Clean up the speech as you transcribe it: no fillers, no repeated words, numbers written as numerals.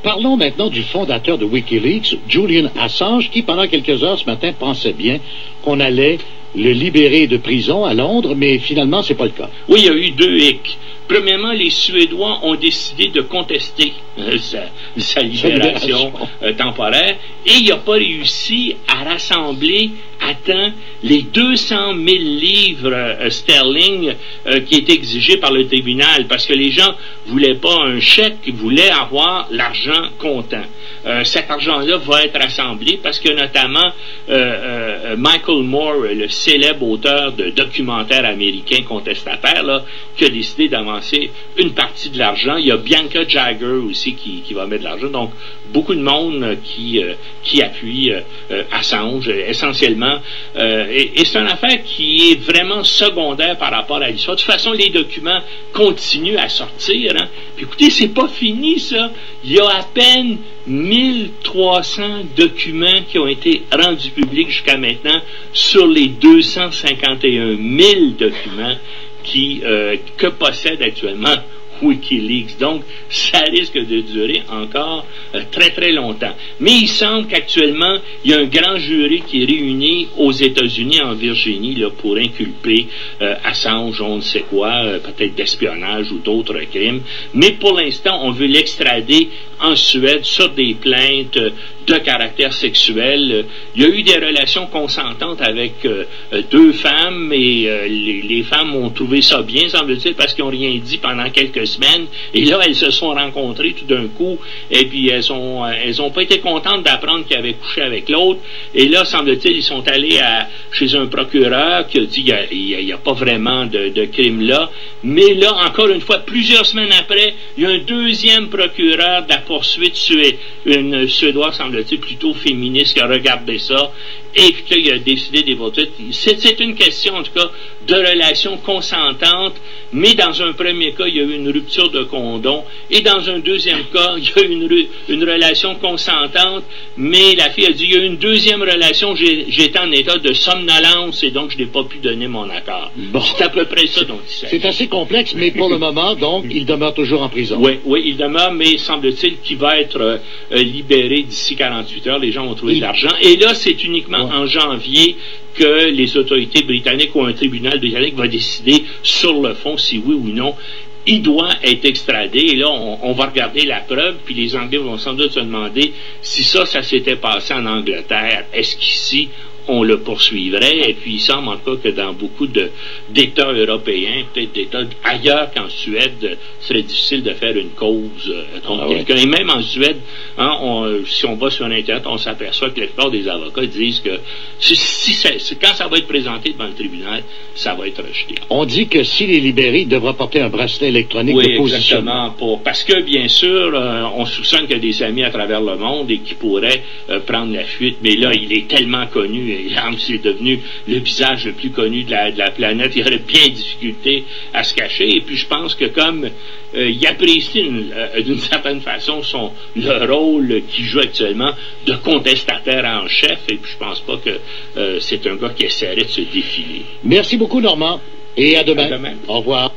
Parlons maintenant du fondateur de Wikileaks, Julian Assange, qui pendant quelques heures ce matin pensait bien qu'on allait le libérer de prison à Londres, mais finalement c'est pas le cas. Oui, il y a eu deux hicks. Premièrement, les Suédois ont décidé de contester sa libération temporaire et il n'a pas réussi à rassembler à temps les 200 000 livres sterling qui étaient exigés par le tribunal parce que les gens voulaient pas un chèque, ils voulaient avoir l'argent comptant. Cet argent-là va être rassemblé parce que notamment Michael Moore, le célèbre auteur de documentaires américains contestataires, là, qui a décidé d'avancer une partie de l'argent. Il y a Bianca Jagger aussi qui va mettre de l'argent. Donc, beaucoup de monde qui appuie Assange, essentiellement. Et c'est une affaire qui est vraiment secondaire par rapport à l'histoire. De toute façon, les documents continuent à sortir. Hein. Puis écoutez, c'est pas fini, ça. Il y a à peine 1300 documents qui ont été rendus publics jusqu'à maintenant sur les 251 000 documents que possède actuellement Wikileaks. Donc, ça risque de durer encore très, très longtemps. Mais il semble qu'actuellement, il y a un grand jury qui est réuni aux États-Unis, en Virginie, là, pour inculper Assange, on ne sait quoi, peut-être d'espionnage ou d'autres crimes. Mais pour l'instant, on veut l'extrader en Suède sur des plaintes de caractère sexuel. Il y a eu des relations consentantes avec deux femmes et les femmes ont trouvé ça bien, semble-t-il, parce qu'ils n'ont rien dit pendant quelques semaines. Et là, elles se sont rencontrées tout d'un coup et puis elles ont pas été contentes d'apprendre qu'ils avaient couché avec l'autre. Et là, semble-t-il, ils sont allés chez un procureur qui a dit il n'y a pas vraiment de crime là. Mais là, encore une fois, plusieurs semaines après, il y a un deuxième procureur de la poursuite une Suédoise, semble-t-il, plutôt féministe, qui a regardé ça et puis il a décidé des votes. C'est une question, en tout cas, de relations consentantes, mais dans un premier cas, il y a eu une rupture de condom, et dans un deuxième cas, il y a eu une relation consentante, mais la fille a dit, il y a eu une deuxième relation, j'étais en état de somnolence, et donc je n'ai pas pu donner mon accord. Bon. C'est à peu près ça dont il s'agit. C'est assez complexe, mais pour le moment, donc, il demeure toujours en prison. Oui, il demeure, mais semble-t-il qu'il va être libéré d'ici 48 heures. Les gens vont trouver de l'argent. Et là, c'est uniquement en janvier que les autorités britanniques ou un tribunal britannique va décider sur le fond si oui ou non il doit être extradé. Et là, on va regarder la preuve, puis les Anglais vont sans doute se demander si ça s'était passé en Angleterre. Est-ce qu'ici, on le poursuivrait? Et puis, il semble en tout cas que dans beaucoup d'États européens, peut-être d'États ailleurs qu'en Suède, ce serait difficile de faire une cause contre quelqu'un. Et même en Suède, si on va sur Internet, on s'aperçoit que la plupart des avocats disent que quand ça va être présenté devant le tribunal, ça va être rejeté. On dit que s'il est libéré, il devra porter un bracelet électronique de positionnement. Exactement. Parce que, bien sûr, on soupçonne qu'il y a des amis à travers le monde et qui pourraient prendre la fuite. Mais là, il est tellement connu. Et c'est devenu le visage le plus connu de la planète. Il y aurait bien difficulté à se cacher. Et puis, je pense que comme il apprécie d'une certaine façon le rôle qu'il joue actuellement de contestataire en chef, et puis je pense pas que c'est un gars qui essaierait de se défiler. Merci beaucoup, Normand, et à demain. À demain. Au revoir.